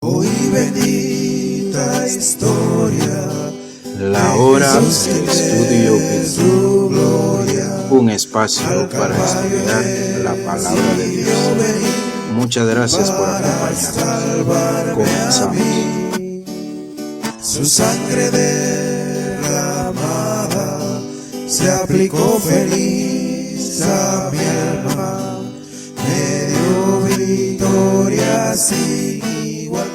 Hoy bendita historia, La hora del estudio bíblico, un espacio para estudiar la palabra de Dios. Muchas gracias por acompañarnos. Comenzamos. Su sangre derramada se aplicó feliz a mi alma, me dio victoria sin igual.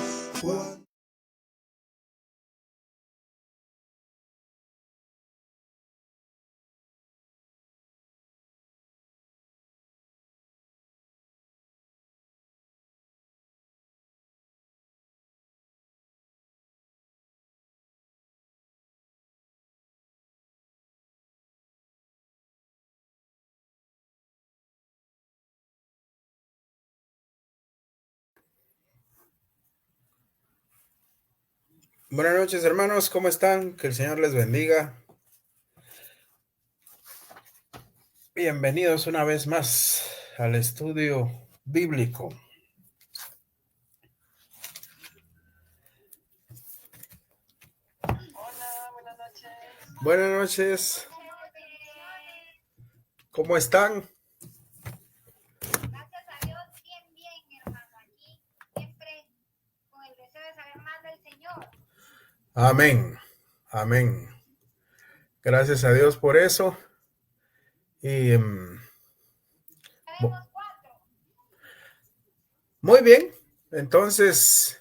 Buenas noches, hermanos, ¿cómo están? Que el Señor les bendiga. Bienvenidos una vez más al estudio bíblico. Hola, buenas noches. Buenas noches. ¿Cómo están? Gracias a Dios, bien, hermano. Aquí siempre con el deseo de saber más del Señor. Amén, amén. Gracias a Dios por eso. Y Tenemos 4. muy bien, entonces,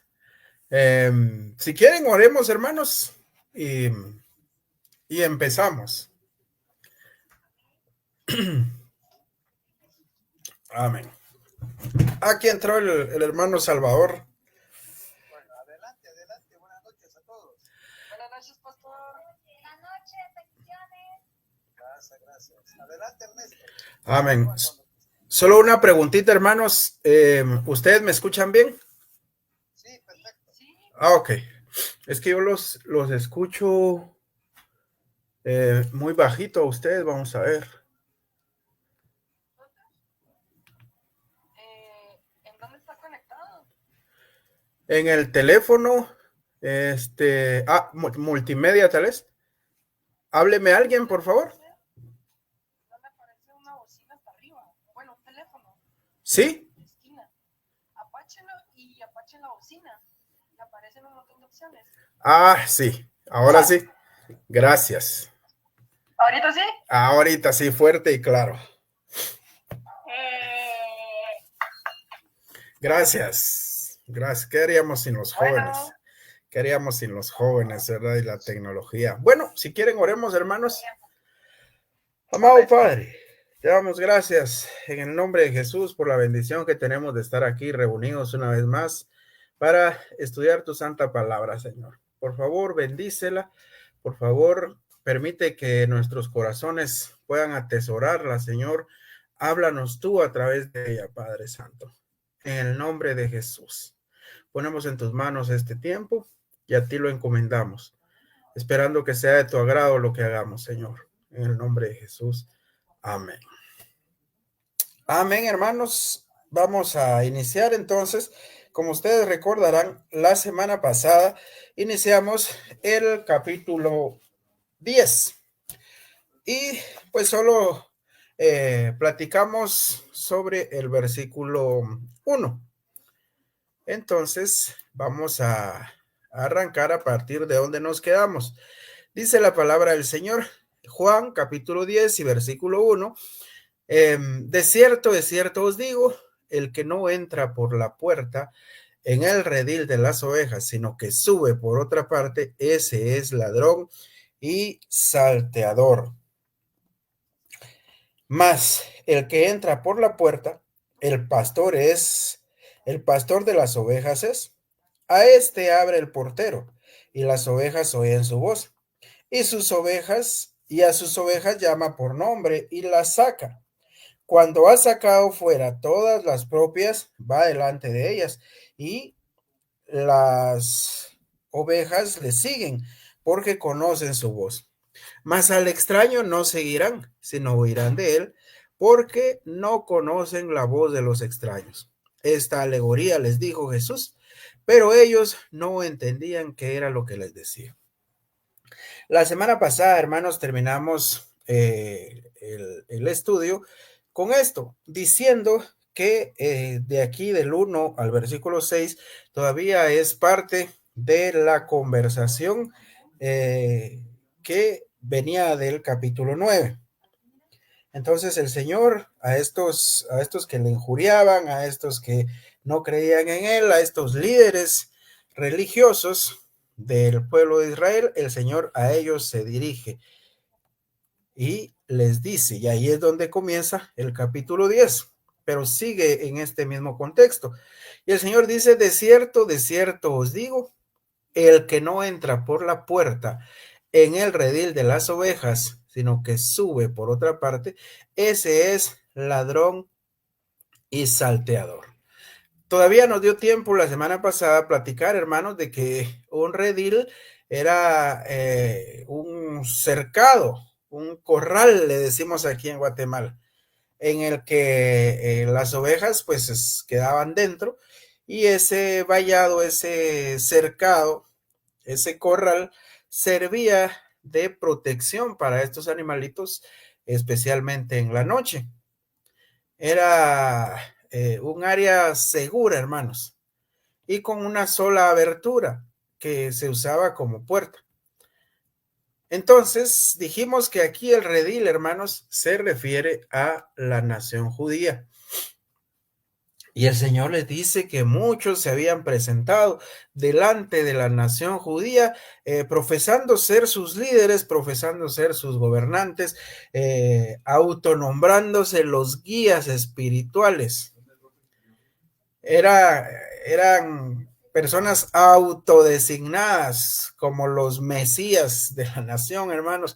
si quieren, oremos, hermanos, y empezamos. Amén. Aquí entró el hermano Salvador. Bueno, adelante. Buenas noches a todos. Buenas noches, pastor. Buenas noches, bendiciones. Gracias. Adelante, Ernesto. Amén. Solo una preguntita, hermanos. ¿Ustedes me escuchan bien? Sí, perfecto. Sí. Ok. Es que yo los escucho muy bajito a ustedes. Vamos a ver. ¿En dónde está conectado? En el teléfono, multimedia tal vez. Hábleme alguien, por favor. ¿No me aparece una bocina hasta arriba? Bueno, un teléfono. ¿Sí? Esquina. Apáchelo y apachen la bocina. Le aparecen un montón de opciones. Ah, sí. Ahora sí. Gracias. ¿Ahorita sí? Ahorita sí, fuerte y claro. Gracias. ¿Qué haríamos sin los jóvenes? ¿Qué haríamos sin los jóvenes, verdad? Y la tecnología. Bueno, si quieren, oremos, hermanos. Amado Padre, te damos gracias en el nombre de Jesús por la bendición que tenemos de estar aquí reunidos una vez más para estudiar tu santa palabra, Señor. Por favor, bendícela. Por favor, permite que nuestros corazones puedan atesorarla, Señor. Háblanos tú a través de ella, Padre Santo. En el nombre de Jesús. Ponemos en tus manos este tiempo y a ti lo encomendamos, esperando que sea de tu agrado lo que hagamos, Señor. En el nombre de Jesús. Amén. Amén, hermanos. Vamos a iniciar entonces. Como ustedes recordarán, la semana pasada iniciamos el capítulo 10. Y pues solo platicamos sobre el versículo 1. Entonces, vamos a arrancar a partir de donde nos quedamos. Dice la palabra del Señor, Juan capítulo 10 y versículo 1. De cierto os digo, el que no entra por la puerta en el redil de las ovejas, sino que sube por otra parte, ese es ladrón y salteador. Mas el que entra por la puerta, el pastor de las ovejas es. A este abre el portero, y las ovejas oyen su voz. Y a sus ovejas llama por nombre y las saca. Cuando ha sacado fuera todas las propias, va delante de ellas, y las ovejas le siguen, porque conocen su voz. Mas al extraño no seguirán, sino oirán de él, porque no conocen la voz de los extraños. esta alegoría, les dijo Jesús, pero ellos no entendían qué era lo que les decía. La semana pasada, hermanos, terminamos el estudio con esto, diciendo que de aquí del 1 al versículo 6 todavía es parte de la conversación que venía del capítulo 9. Entonces el Señor a estos que le injuriaban, a estos que no creían en él, a estos líderes religiosos del pueblo de Israel, el Señor a ellos se dirige y les dice, y ahí es donde comienza el capítulo 10, pero sigue en este mismo contexto. Y el Señor dice, de cierto os digo, el que no entra por la puerta en el redil de las ovejas, sino que sube por otra parte, ese es ladrón y salteador. Todavía nos dio tiempo la semana pasada a platicar, hermanos, de que un redil era un cercado, un corral, le decimos aquí en Guatemala, en el que las ovejas pues quedaban dentro y ese vallado, ese cercado, ese corral servía de protección para estos animalitos, especialmente en la noche. Era un área segura, hermanos, y con una sola abertura que se usaba como puerta. Entonces, dijimos que aquí el redil, hermanos, se refiere a la nación judía. Y el Señor les dice que muchos se habían presentado delante de la nación judía, profesando ser sus líderes, profesando ser sus gobernantes, autonombrándose los guías espirituales. Eran personas autodesignadas como los mesías de la nación, hermanos.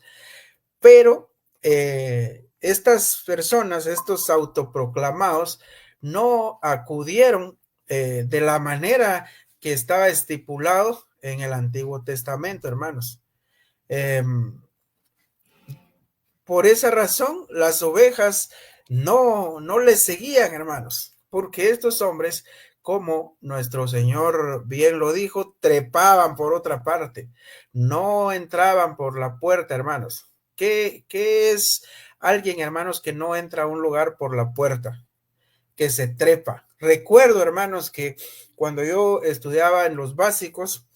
Pero estas personas, estos autoproclamados, no acudieron de la manera que estaba estipulado en el Antiguo Testamento, hermanos. Por esa razón, las ovejas no les seguían, hermanos, porque estos hombres, como nuestro Señor bien lo dijo, trepaban por otra parte, no entraban por la puerta, hermanos. ¿Qué es alguien, hermanos, que no entra a un lugar por la puerta? Que se trepa. Recuerdo, hermanos, que cuando yo estudiaba en los básicos,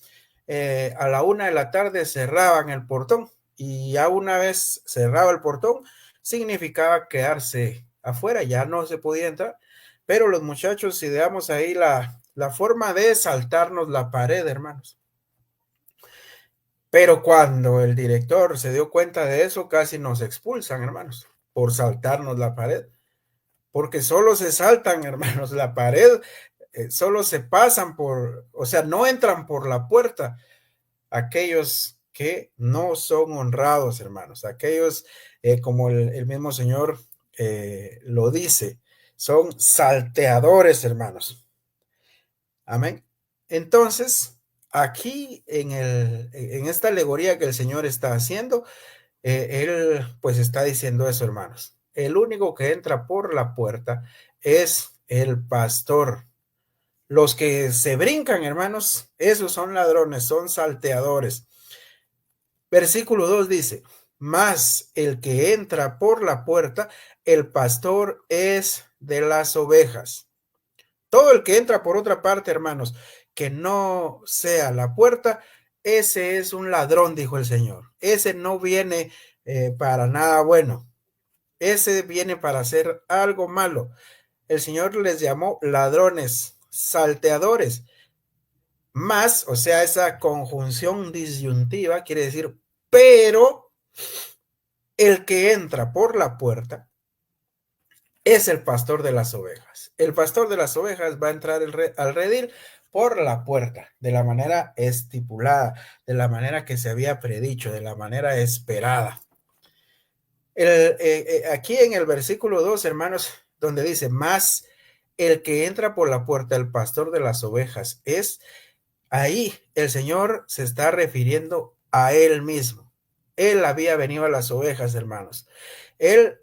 a la 1 de la tarde cerraban el portón y ya una vez cerrado el portón, significaba quedarse afuera, ya no se podía entrar, pero los muchachos ideamos ahí la forma de saltarnos la pared, hermanos. Pero cuando el director se dio cuenta de eso, casi nos expulsan, hermanos, por saltarnos la pared. Porque solo se saltan, hermanos, la pared, solo se pasan o sea, no entran por la puerta aquellos que no son honrados, hermanos, aquellos, como el mismo Señor lo dice, son salteadores, hermanos. Amén. Entonces, aquí en esta alegoría que el Señor está haciendo, él pues está diciendo eso, hermanos. El único que entra por la puerta es el pastor. Los que se brincan, hermanos, esos son ladrones, son salteadores. Versículo 2 dice, mas el que entra por la puerta, el pastor es de las ovejas. Todo el que entra por otra parte, hermanos, que no sea la puerta, ese es un ladrón, dijo el Señor. Ese no viene para nada bueno. Ese viene para hacer algo malo. El Señor les llamó ladrones, salteadores. Más, o sea, esa conjunción disyuntiva quiere decir, pero el que entra por la puerta es el pastor de las ovejas. El pastor de las ovejas va a entrar al redil por la puerta, de la manera estipulada, de la manera que se había predicho, de la manera esperada. Aquí en el versículo 2, hermanos, donde dice, más el que entra por la puerta, el pastor de las ovejas, ahí el Señor se está refiriendo a él mismo. Él había venido a las ovejas, hermanos. Él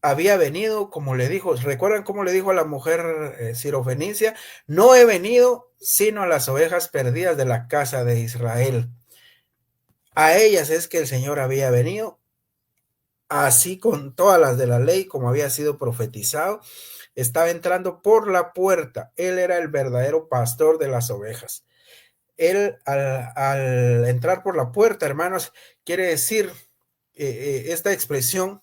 había venido, como le dijo, ¿recuerdan cómo le dijo a la mujer sirofenicia? No he venido sino a las ovejas perdidas de la casa de Israel. A ellas es que el Señor había venido, así con todas las de la ley, como había sido profetizado. Estaba entrando por la puerta. Él era el verdadero pastor de las ovejas. Él, al entrar por la puerta, hermanos, quiere decir esta expresión,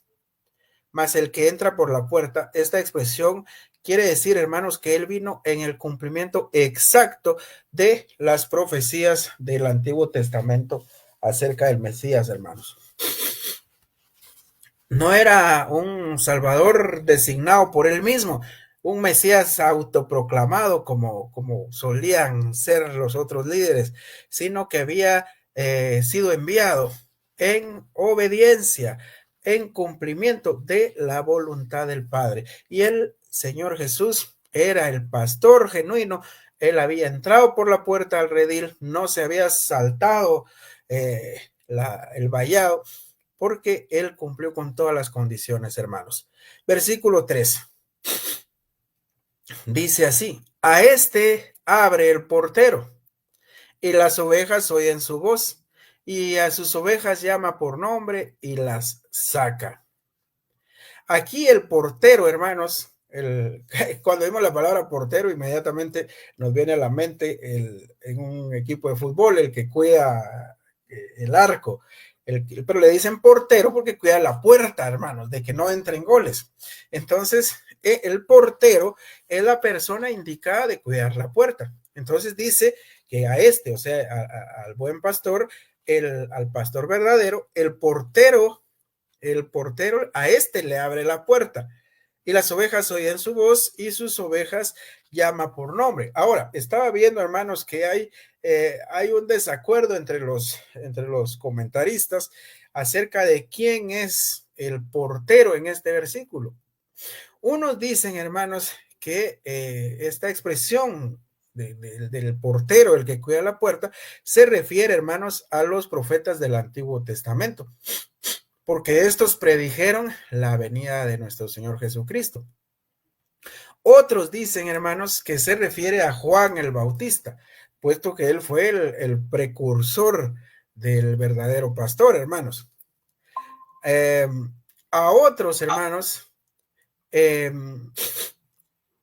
más el que entra por la puerta, esta expresión quiere decir, hermanos, que él vino en el cumplimiento exacto de las profecías del Antiguo Testamento acerca del Mesías, hermanos. No era un Salvador designado por él mismo, un Mesías autoproclamado como solían ser los otros líderes, sino que había sido enviado en obediencia, en cumplimiento de la voluntad del Padre. Y el Señor Jesús era el pastor genuino. Él había entrado por la puerta al redil, no se había saltado el vallado, porque él cumplió con todas las condiciones, hermanos. Versículo 3. Dice así: a este abre el portero, y las ovejas oyen su voz, y a sus ovejas llama por nombre y las saca. Aquí el portero, hermanos, cuando vemos la palabra portero, inmediatamente nos viene a la mente en un equipo de fútbol, el que cuida el arco. Pero le dicen portero porque cuida la puerta, hermanos, de que no entren goles. Entonces, el portero es la persona indicada de cuidar la puerta. Entonces dice que a este, o sea, al buen pastor, al pastor verdadero, el portero a este le abre la puerta. Y las ovejas oyen su voz y sus ovejas llama por nombre. Ahora, estaba viendo, hermanos, que hay un desacuerdo entre los comentaristas acerca de quién es el portero en este versículo. Unos dicen, hermanos, que esta expresión del portero, el que cuida la puerta, se refiere, hermanos, a los profetas del Antiguo Testamento, porque estos predijeron la venida de nuestro Señor Jesucristo. Otros dicen, hermanos, que se refiere a Juan el Bautista, puesto que él fue el precursor del verdadero pastor, hermanos. A otros, hermanos,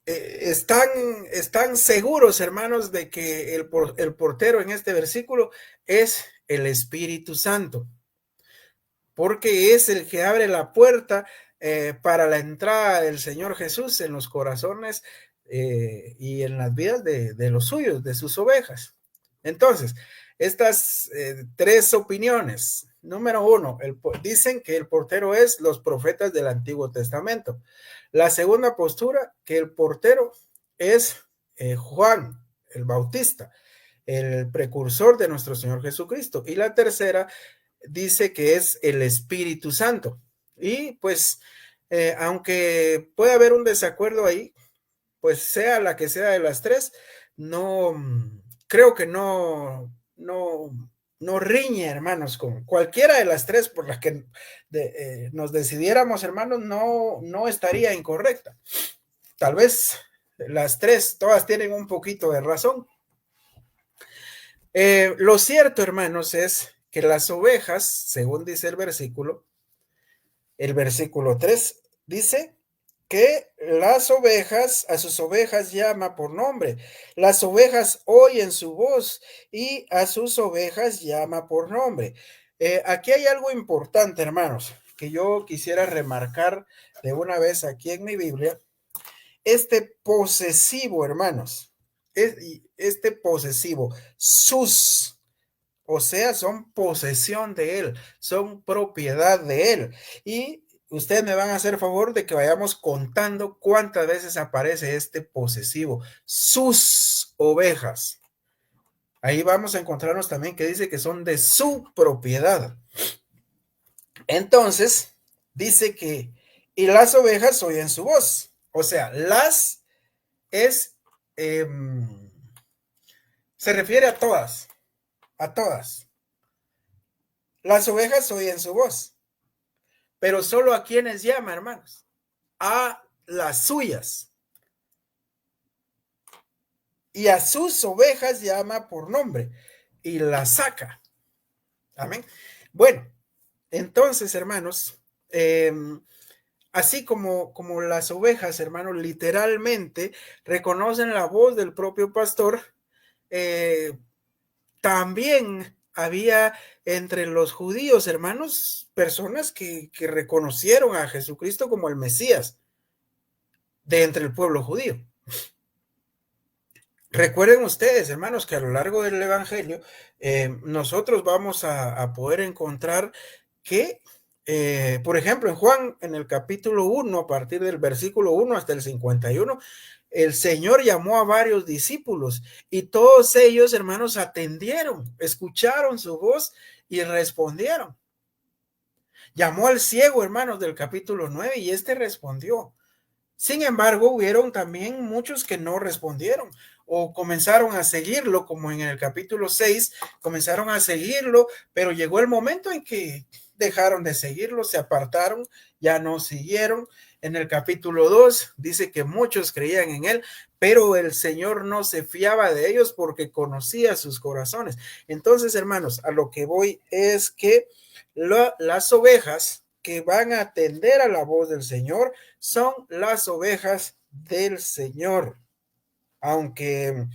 están seguros, hermanos, de que el portero en este versículo es el Espíritu Santo, porque es el que abre la puerta para la entrada del Señor Jesús en los corazones y en las vidas de los suyos, de sus ovejas. Entonces, estas tres opiniones. Número uno, dicen que el portero es los profetas del Antiguo Testamento. La segunda postura, que el portero es Juan el Bautista, el precursor de nuestro Señor Jesucristo. Y la tercera dice que es el Espíritu Santo. Y pues, aunque puede haber un desacuerdo ahí, pues sea la que sea de las tres, no creo que no riñe, hermanos, con cualquiera de las tres por las que nos decidiéramos, hermanos, no estaría incorrecta. Tal vez las tres, todas tienen un poquito de razón. Lo cierto, hermanos, es que las ovejas, según dice el versículo 3, dice que las ovejas, a sus ovejas llama por nombre. Las ovejas oyen su voz y a sus ovejas llama por nombre. Aquí hay algo importante, hermanos, que yo quisiera remarcar de una vez aquí en mi Biblia. Este posesivo, hermanos, este posesivo, sus, o sea, son posesión de él, son propiedad de él. Y ustedes me van a hacer favor de que vayamos contando cuántas veces aparece este posesivo, sus ovejas. Ahí vamos a encontrarnos también que dice que son de su propiedad. Entonces, dice que, y las ovejas oyen su voz. O sea, las es, se refiere a todas. Las ovejas oyen su voz, pero solo a quienes llama, hermanos. a las suyas y a sus ovejas llama por nombre y las saca. Amén. Bueno, entonces, hermanos, así como las ovejas, hermanos, literalmente reconocen la voz del propio pastor, también había entre los judíos, hermanos, personas que reconocieron a Jesucristo como el Mesías de entre el pueblo judío. Recuerden ustedes, hermanos, que a lo largo del Evangelio nosotros vamos a poder encontrar que, por ejemplo, en Juan, en el capítulo 1, a partir del versículo 1 hasta el 51, el Señor llamó a varios discípulos y todos ellos, hermanos, atendieron, escucharon su voz y respondieron. Llamó al ciego, hermanos, del capítulo 9 y este respondió. Sin embargo, hubieron también muchos que no respondieron o comenzaron a seguirlo, como en el capítulo 6, comenzaron a seguirlo, pero llegó el momento en que dejaron de seguirlo, se apartaron, ya no siguieron. En el capítulo 2 dice que muchos creían en él, pero el Señor no se fiaba de ellos porque conocía sus corazones. Entonces, hermanos, a lo que voy es que las ovejas que van a atender a la voz del Señor son las ovejas del Señor. Aunque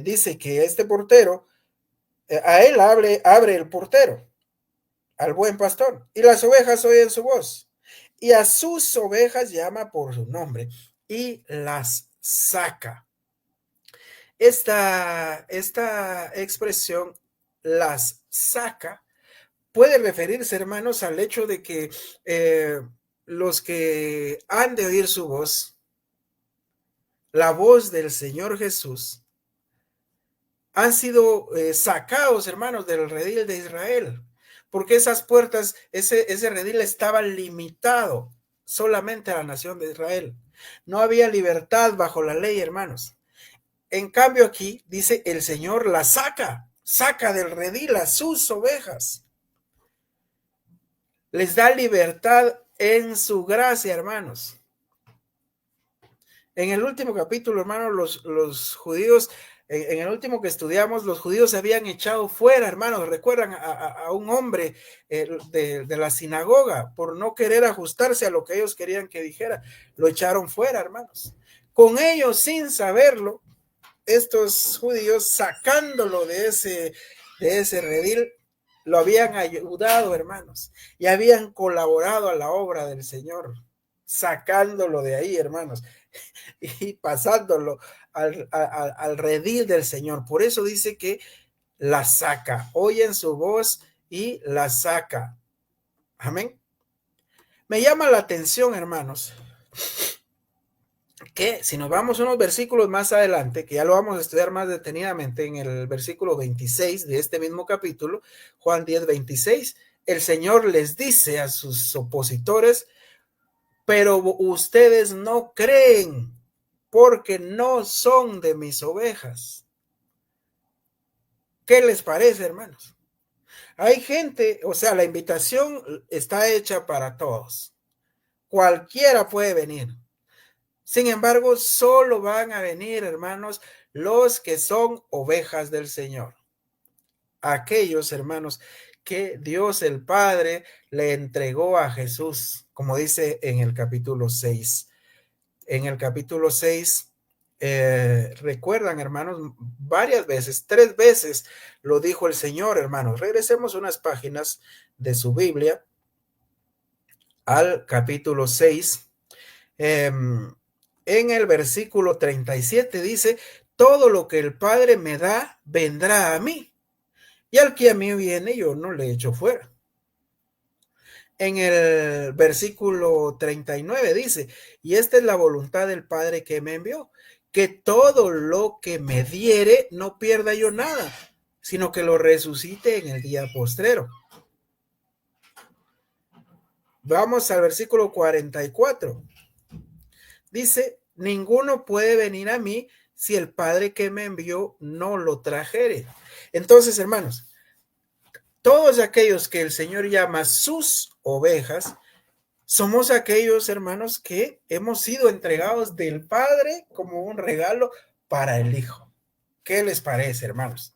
dice que este portero, a él abre el portero, al buen pastor, y las ovejas oyen su voz, y a sus ovejas llama por su nombre, y las saca. Esta expresión, las saca, puede referirse, hermanos, al hecho de que los que han de oír su voz, la voz del Señor Jesús, han sido sacados, hermanos, del redil de Israel, porque esas puertas, ese redil estaba limitado solamente a la nación de Israel. No había libertad bajo la ley, hermanos. En cambio aquí dice, el Señor la saca del redil a sus ovejas. Les da libertad en su gracia, hermanos. En el último capítulo, hermanos, los judíos, en el último que estudiamos, los judíos se habían echado fuera, hermanos. Recuerdan a un hombre de la sinagoga por no querer ajustarse a lo que ellos querían que dijera. Lo echaron fuera, hermanos. Con ellos, sin saberlo, estos judíos, sacándolo de ese redil, lo habían ayudado, hermanos, y habían colaborado a la obra del Señor, sacándolo de ahí, hermanos, y pasándolo al redil del Señor. Por eso dice que la saca, oyen su voz y la saca. Amén. Me llama la atención, hermanos, que si nos vamos unos versículos más adelante, que ya lo vamos a estudiar más detenidamente, en el versículo 26 de este mismo capítulo, Juan 10, 26, el Señor les dice a sus opositores, pero ustedes no creen porque no son de mis ovejas. ¿Qué les parece, hermanos? Hay gente, o sea, la invitación está hecha para todos. Cualquiera puede venir. Sin embargo, solo van a venir, hermanos, los que son ovejas del Señor. Aquellos, hermanos, que Dios el Padre le entregó a Jesús, como dice en el capítulo 6. En el capítulo 6, recuerdan, hermanos, varias veces, 3 veces lo dijo el Señor, hermanos. Regresemos unas páginas de su Biblia al capítulo 6. En el versículo 37 dice, todo lo que el Padre me da, vendrá a mí. Y al que a mí viene, yo no le echo fuera. En el versículo 39 dice, y esta es la voluntad del Padre que me envió, que todo lo que me diere, no pierda yo nada, sino que lo resucite en el día postrero. Vamos al versículo 44. Dice, ninguno puede venir a mí si el Padre que me envió no lo trajere. Entonces, hermanos, todos aquellos que el Señor llama sus ovejas Somos aquellos, hermanos, que hemos sido entregados del Padre como un regalo para el Hijo. ¿Qué les parece, hermanos?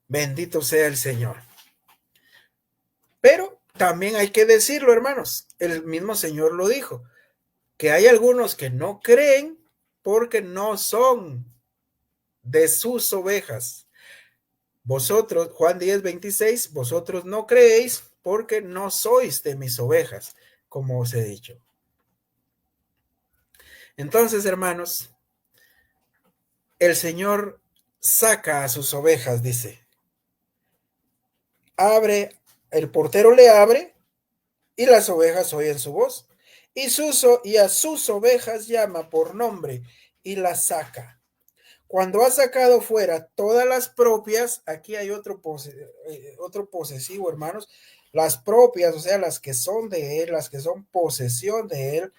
Bendito sea el Señor. Pero también hay que decirlo, hermanos, el mismo Señor lo dijo, que hay algunos que no creen porque no son de sus ovejas. Vosotros, Juan 10:26, vosotros no creéis porque no sois de mis ovejas, como os he dicho. Entonces, hermanos, el Señor saca a sus ovejas, dice. Abre, el portero le abre y las ovejas oyen su voz. Y a sus ovejas llama por nombre y las saca. Cuando ha sacado fuera todas las propias, aquí hay otro posesivo, hermanos, las propias, o sea, las que son de él, las que son posesión de él,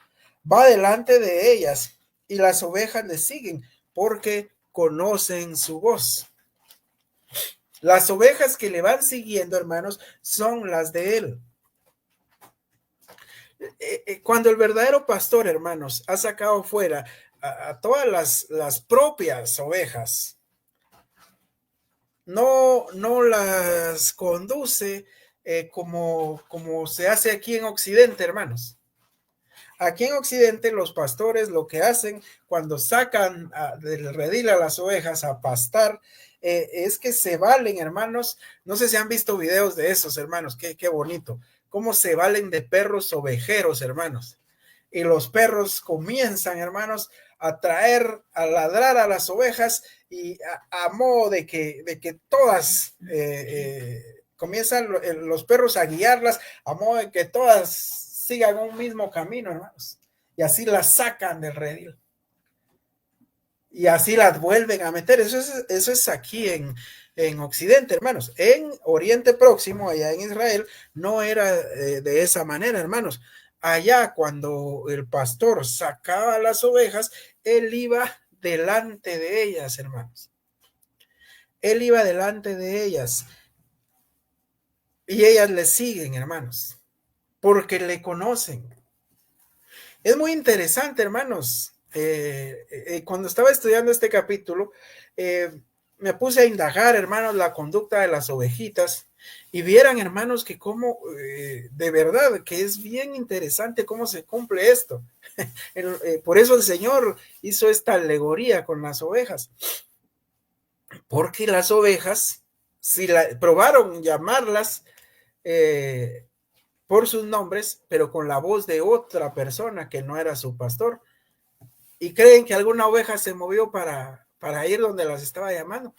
va delante de ellas y las ovejas le siguen porque conocen su voz. Las ovejas que le van siguiendo, hermanos, son las de él. Cuando el verdadero pastor, hermanos, ha sacado fuera a todas las propias ovejas, no las conduce como se hace aquí en Occidente, hermanos. Aquí en Occidente los pastores lo que hacen cuando sacan del redil a las ovejas a pastar es que se valen, hermanos. No sé si han visto videos de esos, hermanos, qué bonito. Cómo se valen de perros ovejeros, hermanos. Y los perros comienzan, hermanos, a ladrar a las ovejas y a modo de que todas comienzan los perros a guiarlas, a modo de que todas sigan un mismo camino, hermanos. Y así las sacan del redil. Y así las vuelven a meter. Eso es aquí en Occidente, hermanos. En Oriente Próximo, allá en Israel, no era de esa manera, hermanos. Allá cuando el pastor sacaba las ovejas, él iba delante de ellas, hermanos. Él iba delante de ellas. Y ellas le siguen, hermanos, porque le conocen. Es muy interesante, hermanos. Cuando estaba estudiando este capítulo, me puse a indagar, hermanos, la conducta de las ovejitas y vieran, hermanos, que cómo, de verdad, que es bien interesante cómo se cumple esto. Por eso el Señor hizo esta alegoría con las ovejas, porque las ovejas, si probaron llamarlas por sus nombres, pero con la voz de otra persona que no era su pastor, y creen que alguna oveja se movió para ir donde las estaba llamando.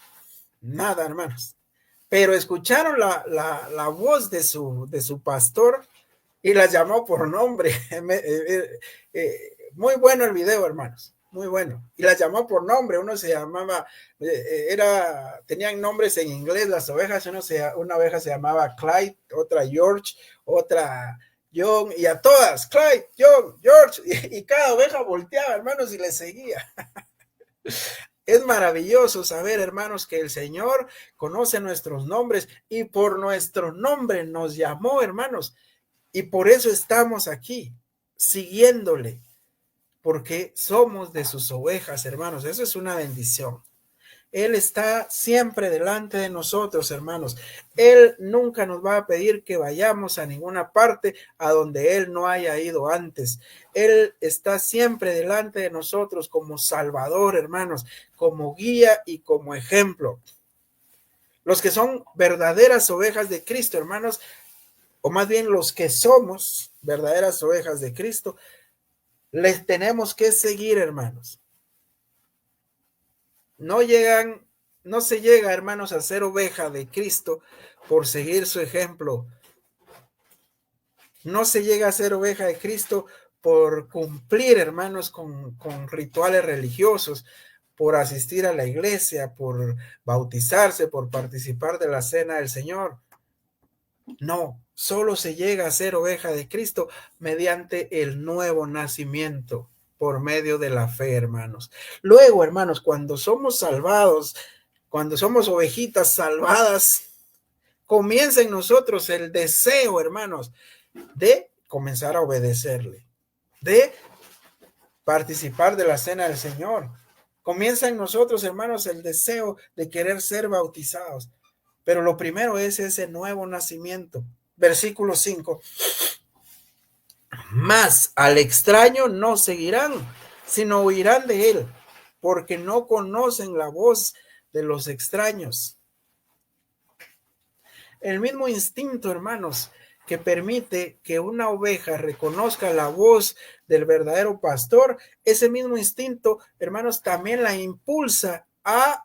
Nada, hermanos. Pero escucharon la voz de su pastor y las llamó por nombre. Muy bueno el video, hermanos. Muy bueno. Y las llamó por nombre. Uno se llamaba, tenían nombres en inglés las ovejas. Una oveja se llamaba Clyde, otra George, otra John, y a todas, Clyde, John, George, y cada oveja volteaba, hermanos, y le seguía. Es maravilloso saber, hermanos, que el Señor conoce nuestros nombres y por nuestro nombre nos llamó, hermanos, y por eso estamos aquí, siguiéndole, porque somos de sus ovejas, hermanos. Eso es una bendición. Él está siempre delante de nosotros, hermanos. Él nunca nos va a pedir que vayamos a ninguna parte a donde Él no haya ido antes. Él está siempre delante de nosotros como Salvador, hermanos, como guía y como ejemplo. Los que son verdaderas ovejas de Cristo, hermanos, o más bien los que somos verdaderas ovejas de Cristo, les tenemos que seguir, hermanos. No se llega, hermanos, a ser oveja de Cristo por seguir su ejemplo. No se llega a ser oveja de Cristo por cumplir, hermanos, con rituales religiosos, por asistir a la iglesia, por bautizarse, por participar de la cena del Señor. No, solo se llega a ser oveja de Cristo mediante el nuevo nacimiento, por medio de la fe, hermanos. Luego, hermanos, cuando somos salvados, cuando somos ovejitas salvadas, comienza en nosotros el deseo, hermanos, de comenzar a obedecerle, de participar de la cena del Señor. Comienza en nosotros, hermanos, el deseo de querer ser bautizados, pero lo primero es ese nuevo nacimiento. Versículo 5. Mas al extraño no seguirán, sino huirán de él, porque no conocen la voz de los extraños. El mismo instinto, hermanos, que permite que una oveja reconozca la voz del verdadero pastor, ese mismo instinto, hermanos, también la impulsa a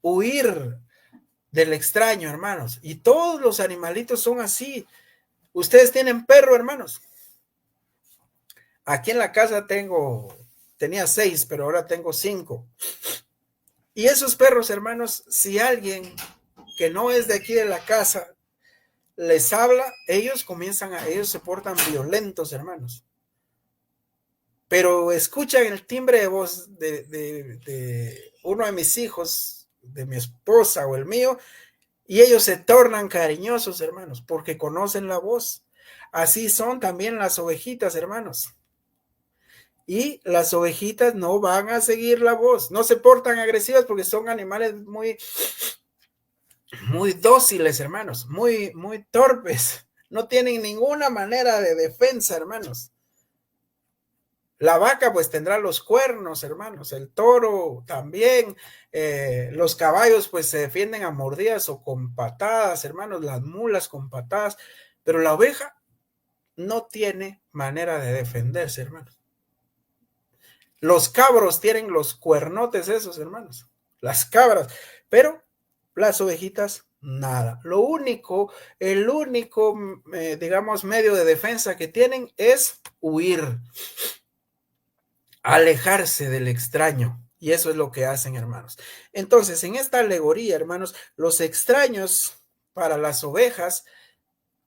huir del extraño, hermanos. Y todos los animalitos son así. Ustedes tienen perro, hermanos. Aquí en la casa tenía 6, pero ahora tengo 5. Y esos perros, hermanos, si alguien que no es de aquí de la casa les habla, ellos se portan violentos, hermanos. Pero escuchan el timbre de voz de uno de mis hijos, de mi esposa o el mío, y ellos se tornan cariñosos, hermanos, porque conocen la voz. Así son también las ovejitas, hermanos. Y las ovejitas no van a seguir la voz, no se portan agresivas porque son animales muy dóciles, hermanos, muy torpes. No tienen ninguna manera de defensa, hermanos. La vaca pues tendrá los cuernos, hermanos, el toro también, los caballos pues se defienden a mordidas o con patadas, hermanos, las mulas con patadas, pero la oveja no tiene manera de defenderse, hermanos. Los cabros tienen los cuernotes esos, hermanos, las cabras, pero las ovejitas nada. El único, digamos, medio de defensa que tienen es huir, alejarse del extraño. Y eso es lo que hacen, hermanos. Entonces, en esta alegoría, hermanos, los extraños para las ovejas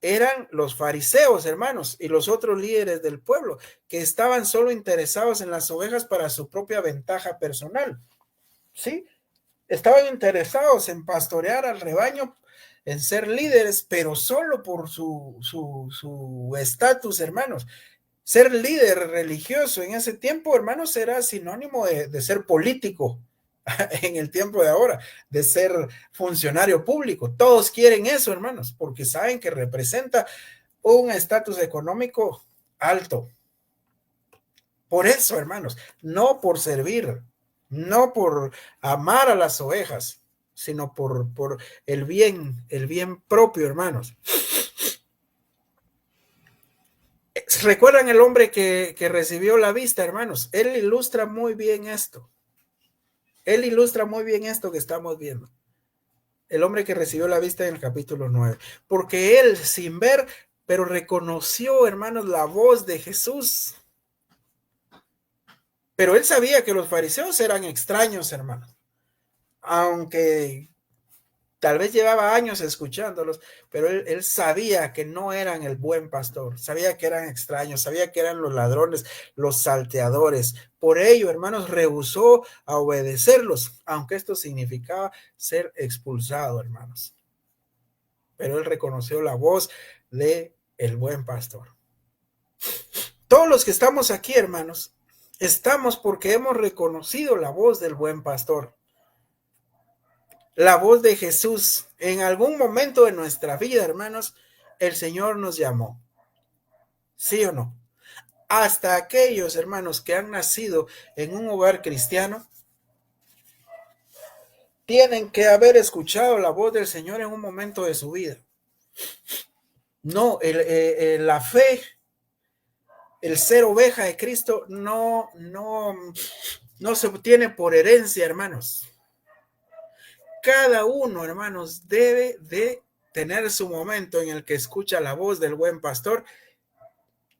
eran los fariseos, hermanos, y los otros líderes del pueblo, que estaban solo interesados en las ovejas para su propia ventaja personal. ¿Sí? Estaban interesados en pastorear al rebaño, en ser líderes, pero solo por su estatus, hermanos. Ser líder religioso en ese tiempo, hermanos, era sinónimo de ser político en el tiempo de ahora, de ser funcionario público. Todos quieren eso, hermanos, porque saben que representa un estatus económico alto. Por eso, hermanos, no por servir, no por amar a las ovejas, sino por el bien propio, hermanos. ¿Recuerdan el hombre que recibió la vista, hermanos? Él ilustra muy bien esto. Él ilustra muy bien esto que estamos viendo. El hombre que recibió la vista en el capítulo 9. Porque él, sin ver, pero reconoció, hermanos, la voz de Jesús. Pero él sabía que los fariseos eran extraños, hermanos. Aunque tal vez llevaba años escuchándolos, pero él sabía que no eran el buen pastor, sabía que eran extraños, sabía que eran los ladrones, los salteadores. Por ello, hermanos, rehusó a obedecerlos, aunque esto significaba ser expulsado, hermanos. Pero él reconoció la voz de el buen pastor. Todos los que estamos aquí, hermanos, estamos porque hemos reconocido la voz del buen pastor. La voz de Jesús. En algún momento de nuestra vida, hermanos, el Señor nos llamó. ¿Sí o no? Hasta aquellos, hermanos, que han nacido en un hogar cristiano, tienen que haber escuchado la voz del Señor en un momento de su vida. No, la fe, el ser oveja de Cristo no se obtiene por herencia, hermanos. Cada uno, hermanos, debe de tener su momento en el que escucha la voz del buen pastor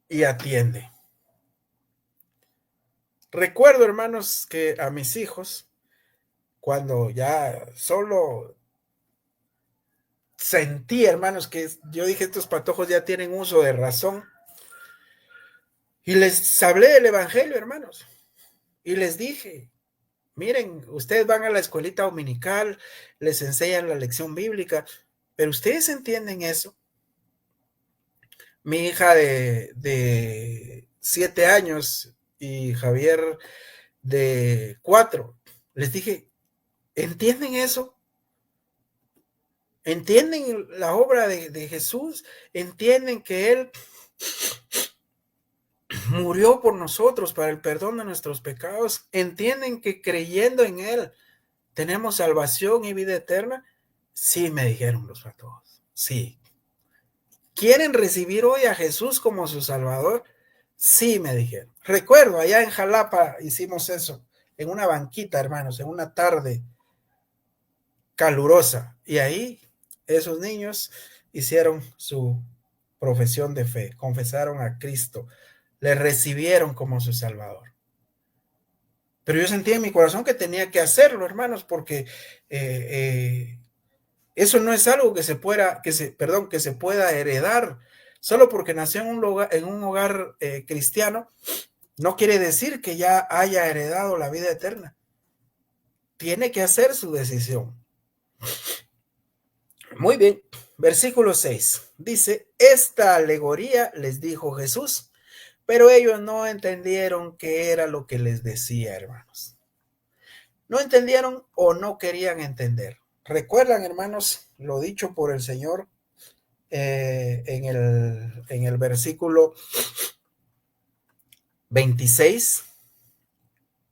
y atiende. Recuerdo, hermanos, que a mis hijos, cuando ya solo sentí, hermanos, que yo dije, estos patojos ya tienen uso de razón, y les hablé del evangelio, hermanos, y les dije, miren, ustedes van a la escuelita dominical, les enseñan la lección bíblica, pero ustedes entienden eso. mi hija de 7 años y Javier de 4. Les dije, ¿entienden eso? ¿Entienden la obra de Jesús? ¿Entienden que Él murió por nosotros para el perdón de nuestros pecados? ¿Entienden que creyendo en Él tenemos salvación y vida eterna? Sí, me dijeron los pastores. Sí. ¿Quieren recibir hoy a Jesús como su Salvador? Sí, me dijeron. Recuerdo, allá en Jalapa hicimos eso, en una banquita, hermanos, en una tarde calurosa. Y ahí esos niños hicieron su profesión de fe, confesaron a Cristo, le recibieron como su Salvador. Pero yo sentí en mi corazón que tenía que hacerlo, hermanos, porque eso no es algo que se pueda heredar. Solo porque nació en un hogar cristiano, no quiere decir que ya haya heredado la vida eterna. Tiene que hacer su decisión. Muy bien, versículo 6. Dice, esta alegoría les dijo Jesús, pero ellos no entendieron qué era lo que les decía, hermanos. No entendieron o no querían entender. ¿Recuerdan, hermanos, lo dicho por el Señor en el versículo 26?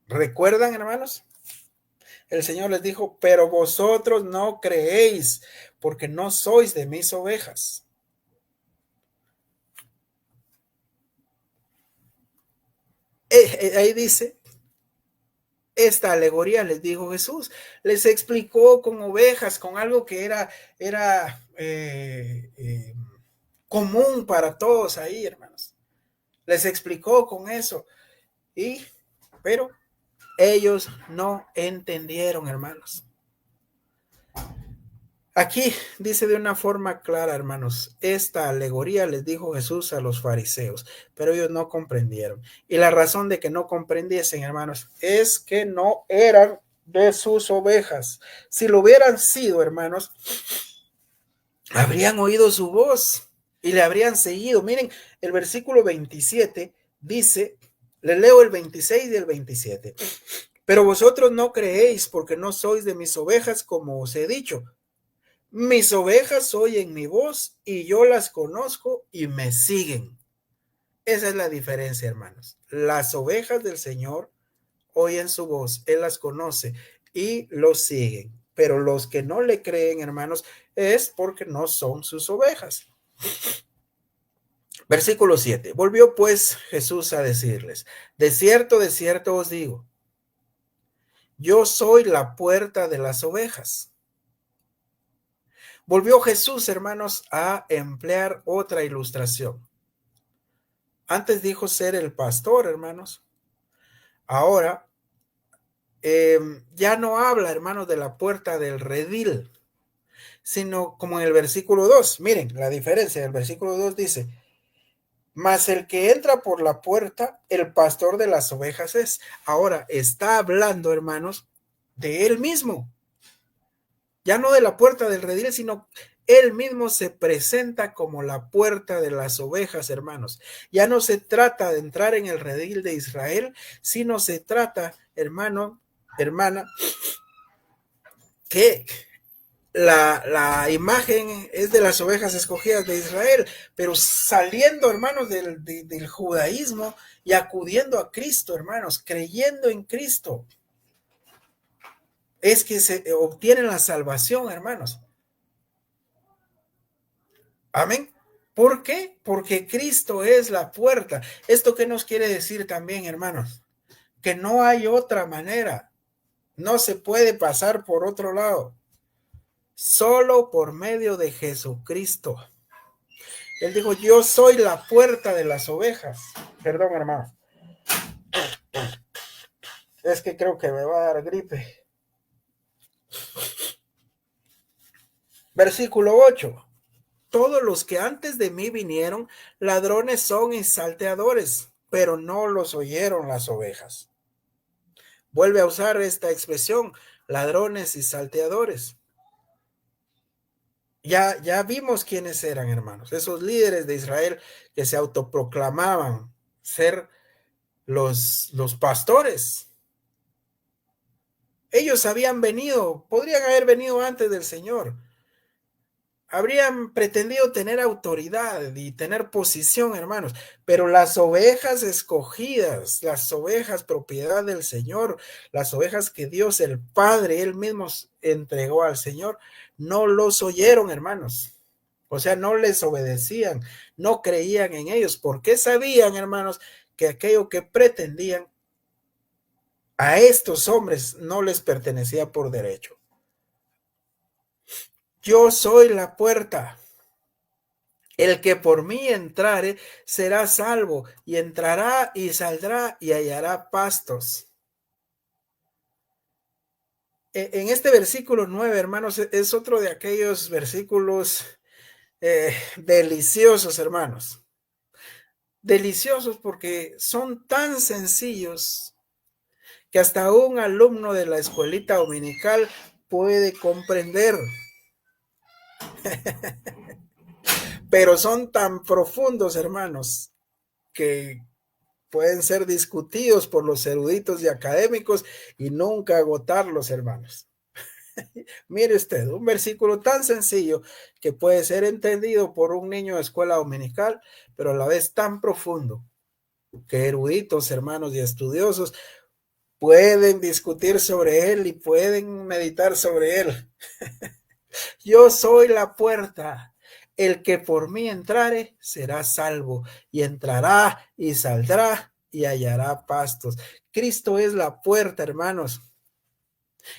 ¿Recuerdan, hermanos? El Señor les dijo, pero vosotros no creéis, porque no sois de mis ovejas. Ahí dice, esta alegoría les dijo Jesús, les explicó con ovejas, con algo que era común para todos ahí, hermanos. Les explicó con eso, pero ellos no entendieron, hermanos. Aquí dice de una forma clara, hermanos, esta alegoría les dijo Jesús a los fariseos, pero ellos no comprendieron. Y la razón de que no comprendiesen, hermanos, es que no eran de sus ovejas. Si lo hubieran sido, hermanos, habrían oído su voz y le habrían seguido. Miren, el versículo 27 dice, le leo el 26 y el 27. Pero vosotros no creéis porque no sois de mis ovejas, como os he dicho. Mis ovejas oyen mi voz y yo las conozco y me siguen. Esa es la diferencia, hermanos. Las ovejas del Señor oyen su voz, Él las conoce y los siguen. Pero los que no le creen, hermanos, es porque no son sus ovejas. Versículo 7. Volvió pues Jesús a decirles, de cierto os digo, yo soy la puerta de las ovejas. Volvió Jesús, hermanos, a emplear otra ilustración. Antes dijo ser el pastor, hermanos. Ahora ya no habla, hermanos, de la puerta del redil, sino como en el versículo 2. Miren la diferencia. El versículo 2 dice, mas el que entra por la puerta, el pastor de las ovejas es. Ahora está hablando, hermanos, de él mismo. Ya no de la puerta del redil, sino él mismo se presenta como la puerta de las ovejas, hermanos. Ya no se trata de entrar en el redil de Israel, sino se trata, hermana, que la imagen es de las ovejas escogidas de Israel, pero saliendo, hermanos, del judaísmo y acudiendo a Cristo, hermanos, creyendo en Cristo, es que se obtiene la salvación, hermanos. Amén. ¿Por qué? Porque Cristo es la puerta. ¿Esto qué nos quiere decir también, hermanos? Que no hay otra manera. No se puede pasar por otro lado. Solo por medio de Jesucristo. Él dijo, yo soy la puerta de las ovejas. Perdón, hermano. Es que creo que me va a dar gripe. Versículo 8. Todos los que antes de mí vinieron, ladrones son y salteadores, pero no los oyeron las ovejas. Vuelve a usar esta expresión, ladrones y salteadores. Ya vimos quiénes eran, hermanos, esos líderes de Israel que se autoproclamaban ser los pastores. Ellos habían venido, podrían haber venido antes del Señor. Habrían pretendido tener autoridad y tener posición, hermanos, pero las ovejas escogidas, las ovejas propiedad del Señor, las ovejas que Dios el Padre, Él mismo entregó al Señor, no los oyeron, hermanos. O sea, no les obedecían, no creían en ellos, porque sabían, hermanos, que aquello que pretendían a estos hombres no les pertenecía por derecho. Yo soy la puerta. El que por mí entrare será salvo, y entrará y saldrá y hallará pastos. En este versículo 9, hermanos, es otro de aquellos versículos deliciosos, hermanos. Deliciosos porque son tan sencillos que hasta un alumno de la escuelita dominical puede comprender. Pero son tan profundos, hermanos, que pueden ser discutidos por los eruditos y académicos y nunca agotarlos, hermanos. Mire usted, un versículo tan sencillo que puede ser entendido por un niño de escuela dominical, pero a la vez tan profundo que eruditos, hermanos y estudiosos pueden discutir sobre él y pueden meditar sobre él. Yo soy la puerta. El que por mí entrare será salvo, y entrará y saldrá y hallará pastos. Cristo es la puerta, hermanos.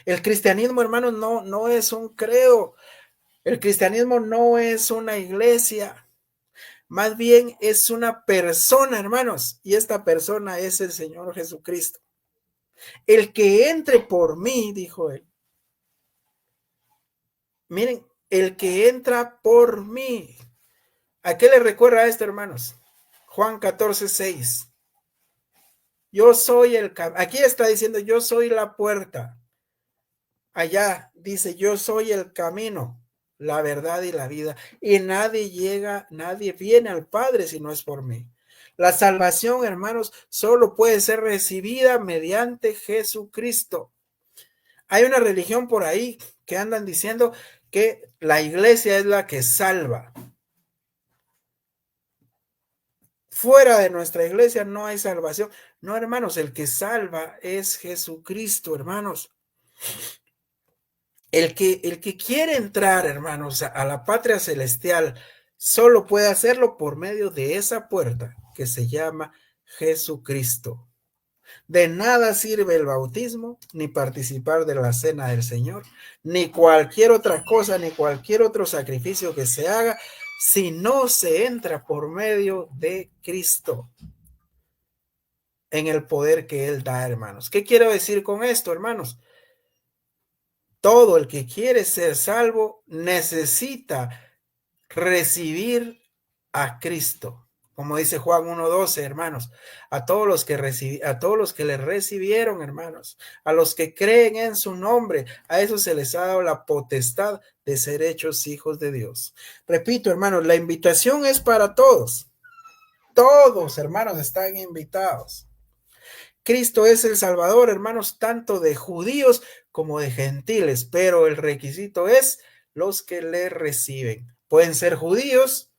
El cristianismo, hermanos, no es un credo. El cristianismo no es una iglesia. Más bien es una persona, hermanos. Y esta persona es el Señor Jesucristo. El que entre por mí, dijo él. Miren, el que entra por mí. ¿A qué le recuerda esto, hermanos? Juan 14:6. Yo soy aquí está diciendo, yo soy la puerta. Allá dice, yo soy el camino, la verdad y la vida. Y nadie viene al Padre si no es por mí. La salvación, hermanos, solo puede ser recibida mediante Jesucristo. Hay una religión por ahí que andan diciendo que la iglesia es la que salva. Fuera de nuestra iglesia no hay salvación. No, hermanos, el que salva es Jesucristo, hermanos. El que quiere entrar, hermanos, a la patria celestial, solo puede hacerlo por medio de esa puerta que se llama Jesucristo. De nada sirve el bautismo, ni participar de la cena del Señor, ni cualquier otra cosa, ni cualquier otro sacrificio que se haga, si no se entra por medio de Cristo en el poder que Él da, hermanos. ¿Qué quiero decir con esto, hermanos? Todo el que quiere ser salvo necesita recibir a Cristo. Como dice Juan 1:12, hermanos, a todos los que le recibieron, hermanos, a los que creen en su nombre, a esos se les ha dado la potestad de ser hechos hijos de Dios. Repito, hermanos, la invitación es para todos. Todos, hermanos, están invitados. Cristo es el Salvador, hermanos, tanto de judíos como de gentiles, pero el requisito es los que le reciben. Pueden ser judíos,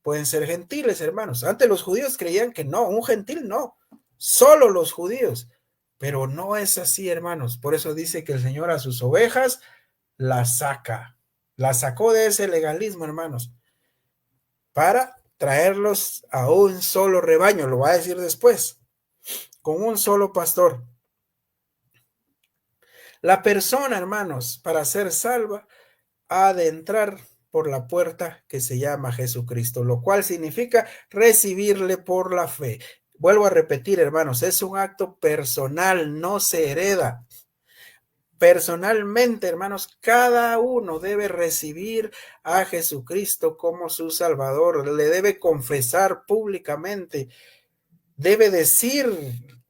pueden ser gentiles, hermanos. Antes los judíos creían que no, un gentil no, solo los judíos. Pero no es así, hermanos. Por eso dice que el Señor a sus ovejas las saca. Las sacó de ese legalismo, hermanos, para traerlos a un solo rebaño, lo va a decir después, con un solo pastor. La persona, hermanos, para ser salva, ha de entrar por la puerta que se llama Jesucristo, lo cual significa recibirle por la fe. Vuelvo a repetir, hermanos, es un acto personal, no se hereda. Personalmente, hermanos, cada uno debe recibir a Jesucristo como su Salvador, le debe confesar públicamente, debe decir,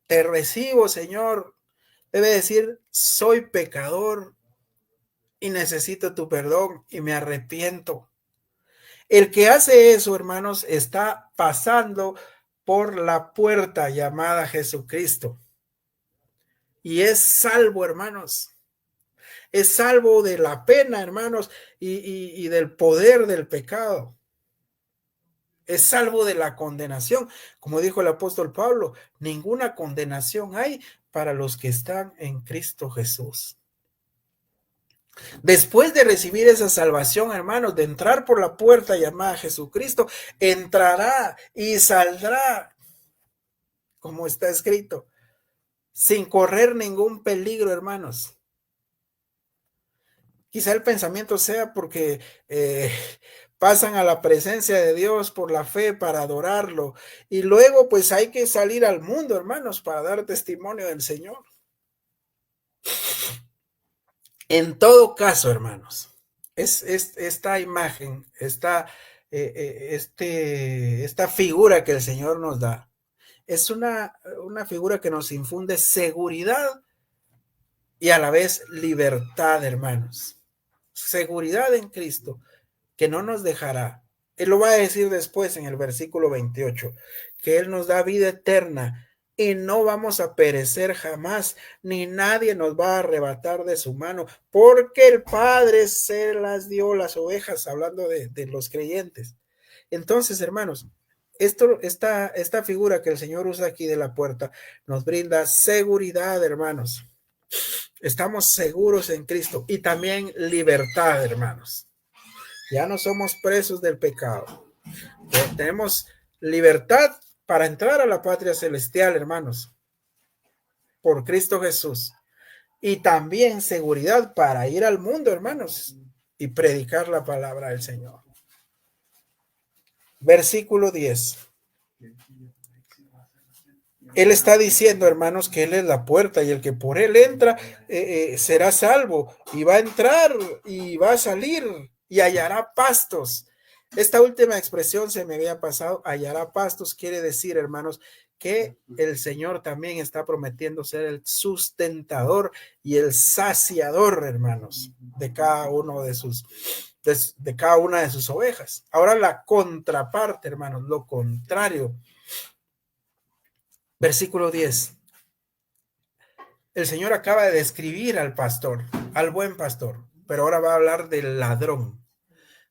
te recibo, Señor, debe decir, soy pecador, y necesito tu perdón y me arrepiento. El que hace eso, hermanos, está pasando por la puerta llamada Jesucristo y es salvo, hermanos. Es salvo de la pena, hermanos, y del poder del pecado. Es salvo de la condenación. Como dijo el apóstol Pablo, ninguna condenación hay para los que están en Cristo Jesús. Después de recibir esa salvación, hermanos, de entrar por la puerta llamada Jesucristo, entrará y saldrá, como está escrito, sin correr ningún peligro, hermanos. Quizá el pensamiento sea porque pasan a la presencia de Dios por la fe para adorarlo. Y luego pues hay que salir al mundo, hermanos, para dar testimonio del Señor. En todo caso, hermanos, esta imagen, esta figura que el Señor nos da, es una figura que nos infunde seguridad y a la vez libertad, hermanos. Seguridad en Cristo, que no nos dejará. Él lo va a decir después en el versículo 28, que Él nos da vida eterna y no vamos a perecer jamás, ni nadie nos va a arrebatar de su mano, porque el Padre se las dio las ovejas, hablando de los creyentes. Entonces, hermanos, esta figura que el Señor usa aquí de la puerta nos brinda seguridad, hermanos. Estamos seguros en Cristo y también libertad, hermanos. Ya no somos presos del pecado. Tenemos libertad para entrar a la patria celestial, hermanos, por Cristo Jesús. Y también seguridad para ir al mundo, hermanos, y predicar la palabra del Señor. Versículo 10. Él está diciendo, hermanos, que Él es la puerta y el que por Él entra será salvo y va a entrar y va a salir y hallará pastos. Esta última expresión se me había pasado, hallará pastos, quiere decir, hermanos, que el Señor también está prometiendo ser el sustentador y el saciador, hermanos, de cada uno de cada una de sus ovejas. Ahora la contraparte, hermanos, lo contrario. Versículo 10. El Señor acaba de describir al pastor, al buen pastor, pero ahora va a hablar del ladrón,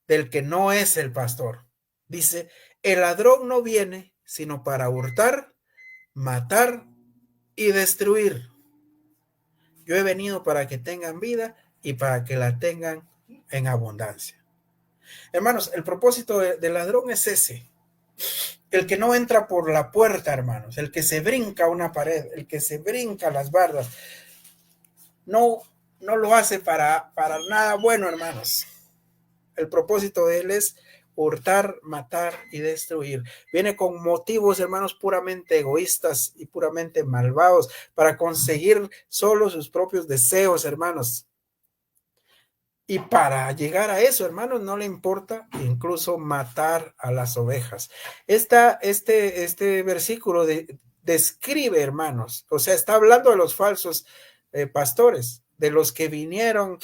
del que no es el pastor. Dice, el ladrón no viene sino para hurtar, matar y destruir. Yo he venido para que tengan vida y para que la tengan en abundancia. Hermanos, el propósito del ladrón es ese. El que no entra por la puerta, hermanos, el que se brinca una pared, el que se brinca las bardas, no lo hace para nada bueno, hermanos. El propósito de él es hurtar, matar y destruir. Viene con motivos, hermanos, puramente egoístas y puramente malvados para conseguir solo sus propios deseos, hermanos. Y para llegar a eso, hermanos, no le importa incluso matar a las ovejas. Este versículo describe, hermanos, o sea, está hablando de los falsos pastores, de los que vinieron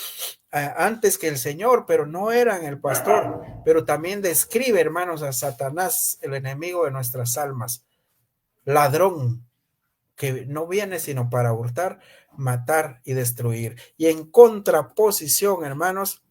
antes que el Señor, pero no eran el pastor. Pero también describe, hermanos, a Satanás, el enemigo de nuestras almas, ladrón, que no viene sino para hurtar, matar y destruir. Y en contraposición, hermanos,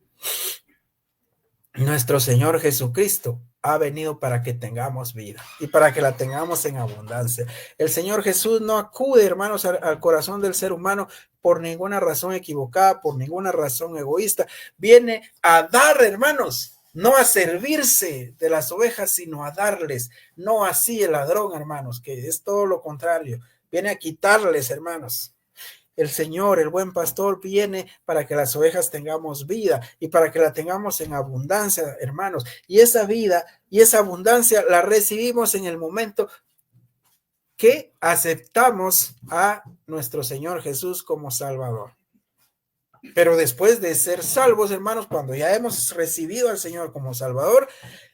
nuestro Señor Jesucristo ha venido para que tengamos vida y para que la tengamos en abundancia. El Señor Jesús no acude, hermanos, al corazón del ser humano por ninguna razón equivocada, por ninguna razón egoísta. Viene a dar, hermanos, no a servirse de las ovejas, sino a darles. No así el ladrón, hermanos, que es todo lo contrario. Viene a quitarles, hermanos. El Señor, el buen pastor, viene para que las ovejas tengamos vida y para que la tengamos en abundancia, hermanos. Y esa vida y esa abundancia la recibimos en el momento que aceptamos a nuestro Señor Jesús como Salvador. Pero después de ser salvos, hermanos, cuando ya hemos recibido al Señor como Salvador,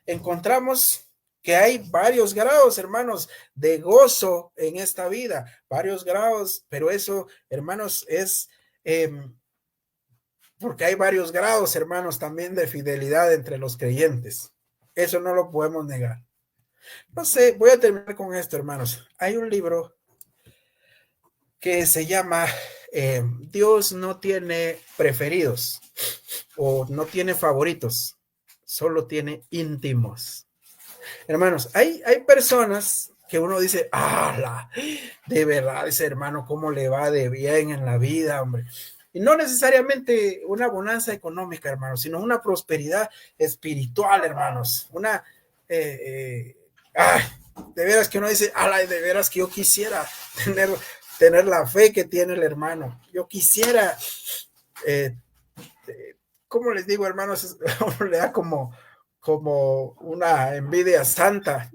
encontramos que hay varios grados, hermanos, de gozo en esta vida, varios grados, pero eso, hermanos, es porque hay varios grados, hermanos, también de fidelidad entre los creyentes. Eso no lo podemos negar. No sé, voy a terminar con esto, hermanos. Hay un libro que se llama Dios no tiene preferidos o no tiene favoritos, solo tiene íntimos. Hermanos, hay personas que uno dice, ¡ah! De verdad, ese hermano, ¿cómo le va de bien en la vida, hombre? Y no necesariamente una bonanza económica, hermanos, sino una prosperidad espiritual, hermanos. De veras que uno dice, ¡ala! De veras que yo quisiera tener la fe que tiene el hermano. Yo quisiera, ¿cómo les digo, hermanos? Le da como una envidia santa.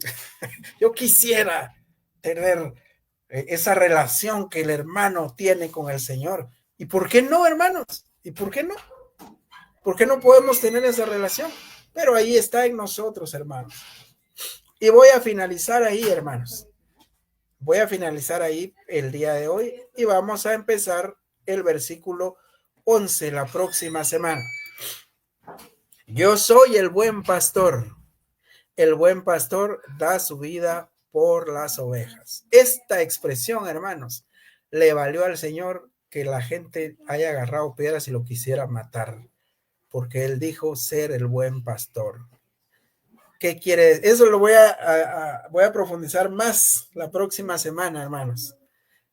Yo quisiera tener esa relación que el hermano tiene con el Señor. ¿Y por qué no, hermanos? ¿Y por qué no? ¿Por qué no podemos tener esa relación? Pero ahí está en nosotros, hermanos. Y voy a finalizar ahí, hermanos. Voy a finalizar ahí el día de hoy y vamos a empezar el versículo 11 la próxima semana. Yo soy el buen pastor. El buen pastor da su vida por las ovejas. Esta expresión, hermanos, le valió al Señor que la gente haya agarrado piedras y lo quisiera matar, porque él dijo ser el buen pastor. ¿Qué quiere? Eso lo voy a profundizar más la próxima semana, hermanos.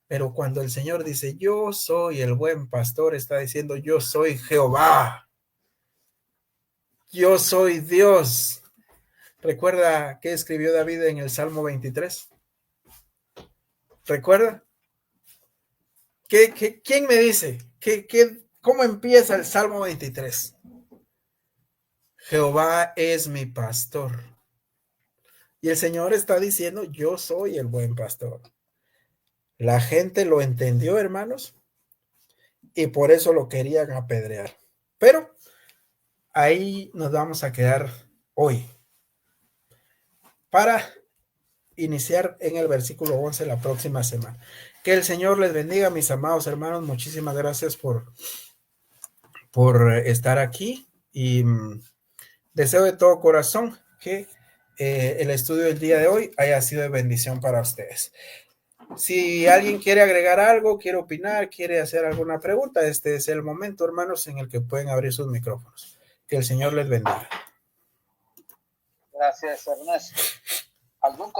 Pero cuando el Señor dice, yo soy el buen pastor, está diciendo, yo soy Jehová. Yo soy Dios. ¿Recuerda qué escribió David en el Salmo 23? ¿Recuerda? ¿Quién me dice? ¿Cómo empieza el Salmo 23? Jehová es mi pastor. Y el Señor está diciendo, yo soy el buen pastor. La gente lo entendió, hermanos, y por eso lo querían apedrear. Pero ahí nos vamos a quedar hoy para iniciar en el versículo 11 la próxima semana. Que el Señor les bendiga, mis amados hermanos. Muchísimas gracias por estar aquí y deseo de todo corazón que el estudio del día de hoy haya sido de bendición para ustedes. Si alguien quiere agregar algo, quiere opinar, quiere hacer alguna pregunta, este es el momento, hermanos, en el que pueden abrir sus micrófonos. Que el Señor les bendiga. Gracias, Ernesto. ¿Algún